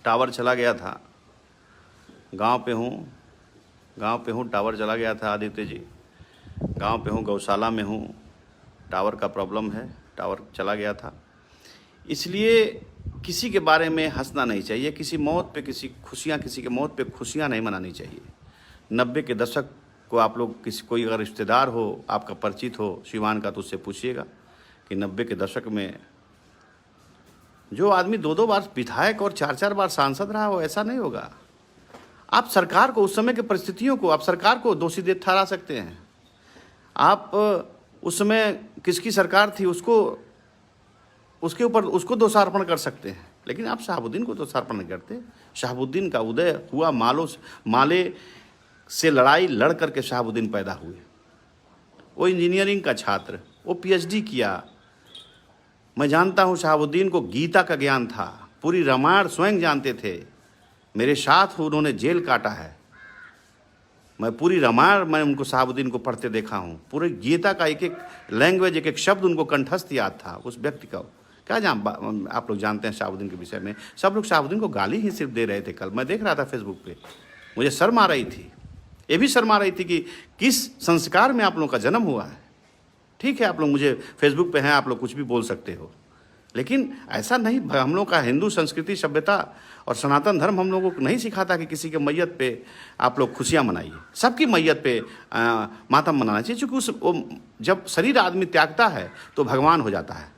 Tower चला गया था। गांव पे हूँ, टावर चला गया था आदित्य जी। गांव पे हूँ, गौशाला में हूँ, टावर का प्रॉब्लम है, टावर चला गया था। इसलिए किसी के बारे में हंसना नहीं चाहिए, किसी के मौत पे खुशियाँ नहीं मनानी चाहिए। 90 के दशक को आप लोग कोई अगर रिश्तेदार हो, आपका परिचित हो सिवान का, तो उससे पूछिएगा कि 90 के दशक में जो आदमी 2-2 बार विधायक और 4-4 बार सांसद रहा हो, ऐसा नहीं होगा। आप सरकार को, उस समय की परिस्थितियों को, आप सरकार को दोषी ठहरा सकते हैं। आप उस समय किसकी सरकार थी उसके ऊपर उसको दोषारोपण कर सकते हैं, लेकिन आप शहाबुद्दीन को दोषारोपण नहीं करते। शहाबुद्दीन का उदय हुआ माले से लड़ाई लड़ करके शहाबुद्दीन पैदा हुए। वो इंजीनियरिंग का छात्र, वो पीएचडी किया। मैं जानता हूँ शहाबुद्दीन को गीता का ज्ञान था, पूरी रामायण स्वयं जानते थे। मेरे साथ उन्होंने जेल काटा है। मैं पूरी रामायण उनको शहाबुद्दीन को पढ़ते देखा हूँ। पूरे गीता का एक एक लैंग्वेज, एक एक शब्द उनको कंठस्थ याद था उस व्यक्ति का। क्या आप लोग जानते हैं शहाबुद्दीन के विषय में? सब लोग शहाबुद्दीन को गाली ही सिर्फ दे रहे थे। कल मैं देख रहा था फेसबुक पे, मुझे शर्म आ रही थी, ये भी शर्म आ रही थी कि किस संस्कार में आप लोगों का जन्म हुआ है। ठीक है, आप लोग मुझे फेसबुक पे हैं, आप लोग कुछ भी बोल सकते हो, लेकिन ऐसा नहीं। हम लोग का हिंदू संस्कृति, सभ्यता और सनातन धर्म हम लोगों को नहीं सिखाता कि किसी के मैयत पे आप लोग खुशियाँ मनाइए। सबकी मैयत पे मातम मनाना चाहिए, क्योंकि जब शरीर आदमी त्यागता है तो भगवान हो जाता है।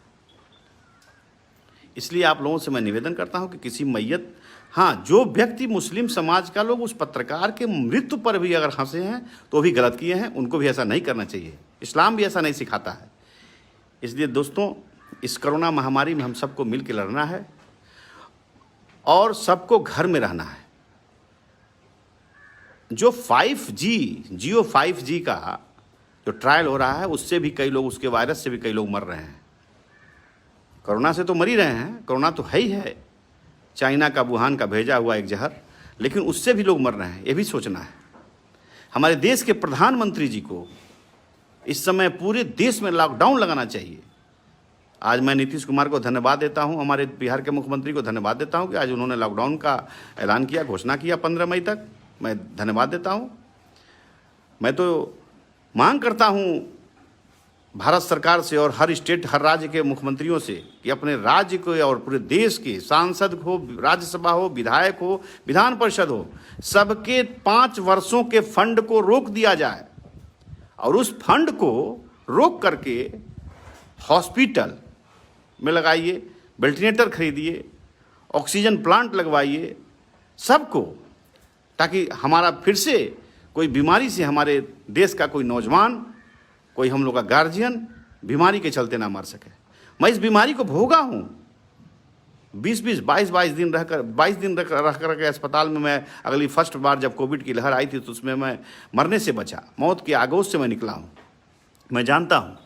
इसलिए आप लोगों से मैं निवेदन करता हूं कि किसी मैयत, हाँ, जो व्यक्ति मुस्लिम समाज का लोग उस पत्रकार के मृत्यु पर भी अगर हंसे हैं तो भी गलत किए हैं, उनको भी ऐसा नहीं करना चाहिए। इस्लाम भी ऐसा नहीं सिखाता है। इसलिए दोस्तों, इस कोरोना महामारी में हम सबको मिल के लड़ना है और सबको घर में रहना है। जो 5G जियो 5G का जो ट्रायल हो रहा है, उससे भी कई लोग, उसके वायरस से भी कई लोग मर रहे हैं। कोरोना से तो मर ही रहे हैं, कोरोना तो है ही है, चाइना का, वुहान का भेजा हुआ एक जहर, लेकिन उससे भी लोग मर रहे हैं। ये भी सोचना है। हमारे देश के प्रधानमंत्री जी को इस समय पूरे देश में लॉकडाउन लगाना चाहिए। आज मैं नीतीश कुमार को धन्यवाद देता हूं, हमारे बिहार के मुख्यमंत्री को धन्यवाद देता हूं कि आज उन्होंने लॉकडाउन का ऐलान किया, घोषणा किया 15 मई तक। मैं धन्यवाद देता हूं। मैं तो मांग करता हूं भारत सरकार से और हर स्टेट, हर राज्य के मुख्यमंत्रियों से कि अपने राज्य को और पूरे देश के सांसद हो, राज्यसभा हो, विधायक हो, विधान परिषद हो, सबके 5 वर्षों के फंड को रोक दिया जाए और उस फंड को रोक करके हॉस्पिटल में लगाइए, वेंटिलेटर खरीदिए, ऑक्सीजन प्लांट लगवाइए सबको, ताकि हमारा फिर से कोई बीमारी से हमारे देश का कोई नौजवान, कोई हम लोग का गार्जियन बीमारी के चलते ना मर सके। मैं इस बीमारी को भोगा हूँ। 20-20, 22-22 दिन रहकर, 22 दिन रह कर के अस्पताल में मैं, अगली फर्स्ट बार जब कोविड की लहर आई थी तो उसमें मैं मरने से बचा, मौत के आगोश से मैं निकला हूँ, मैं जानता हूँ।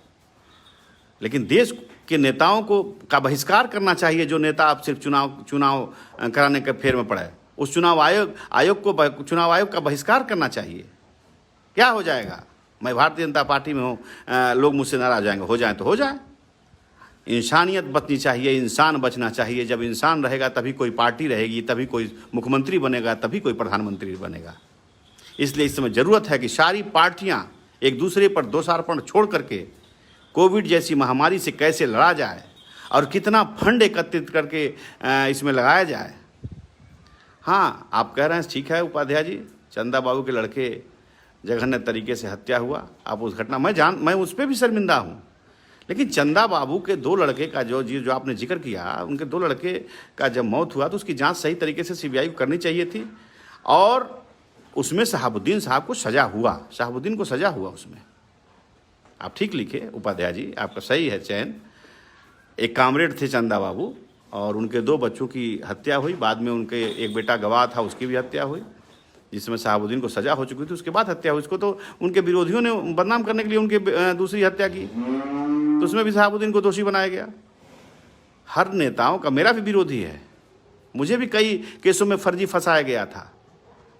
लेकिन देश के नेताओं को का बहिष्कार करना चाहिए। जो नेता आप सिर्फ चुनाव कराने के फेर में पड़े, उस चुनाव आयोग का बहिष्कार करना चाहिए। क्या हो जाएगा? मैं भारतीय जनता पार्टी में हूँ, लोग मुझसे नाराज जाएंगे, हो जाए तो हो जाए। इंसानियत बचनी चाहिए, इंसान बचना चाहिए। जब इंसान रहेगा तभी कोई पार्टी रहेगी, तभी कोई मुख्यमंत्री बनेगा, तभी कोई प्रधानमंत्री बनेगा। इसलिए इस समय ज़रूरत है कि सारी पार्टियां एक दूसरे पर दोषारोपण छोड़ करके कोविड जैसी महामारी से कैसे लड़ा जाए और कितना फंड एकत्रित करके इसमें लगाया जाए। हाँ, आप कह रहे हैं, ठीक है उपाध्याय जी, चंदा बाबू के लड़के जघन्य तरीके से हत्या हुआ, आप उस घटना मैं उस पर भी शर्मिंदा हूँ। लेकिन चंदा बाबू के 2 लड़के का जो आपने जिक्र किया, उनके 2 लड़के का जब मौत हुआ तो उसकी जांच सही तरीके से सीबीआई को करनी चाहिए थी और उसमें शहाबुद्दीन साहब को सजा हुआ, शहाबुद्दीन को सजा हुआ उसमें। आप ठीक लिखे उपाध्याय जी, आपका सही है चयन। एक कामरेड थे चंदा बाबू और उनके 2 बच्चों की हत्या हुई। बाद में उनके एक बेटा गवाह था, उसकी भी हत्या हुई, जिसमें शहाबुद्दीन को सजा हो चुकी थी, उसके बाद हत्या हुई। उसको तो उनके विरोधियों ने बदनाम करने के लिए उनके दूसरी हत्या की, तो उसमें भी शहाबुद्दीन को दोषी बनाया गया। हर नेताओं का, मेरा भी विरोधी है, मुझे भी कई केसों में फर्जी फंसाया गया था।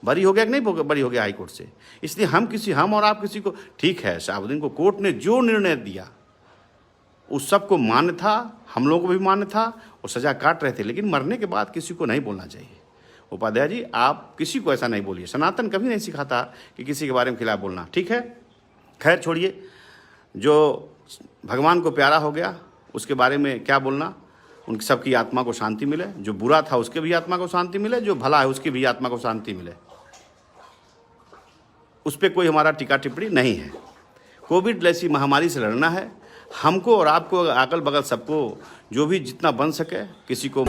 बरी हो गया कि नहीं बरी हो गया हाई कोर्ट से। इसलिए हम और आप किसी को, ठीक है, शहाबुद्दीन को कोर्ट ने जो निर्णय दिया उस सबको मान्य था, हम लोगों को भी मान्य था, और सजा काट रहे थे। लेकिन मरने के बाद किसी को नहीं बोलना चाहिए। उपाध्याय जी आप किसी को ऐसा नहीं बोलिए, सनातन कभी नहीं सिखाता कि किसी के बारे में खिलाफ बोलना, ठीक है। खैर छोड़िए, जो भगवान को प्यारा हो गया उसके बारे में क्या बोलना। उनकी सबकी आत्मा को शांति मिले, जो बुरा था उसके भी आत्मा को शांति मिले, जो भला है उसकी भी आत्मा को शांति मिले, उस पर कोई हमारा टीका टिप्पणी नहीं है। कोविड जैसी महामारी से लड़ना है हमको और आपको, अगल बगल सबको, जो भी जितना बन सके किसी को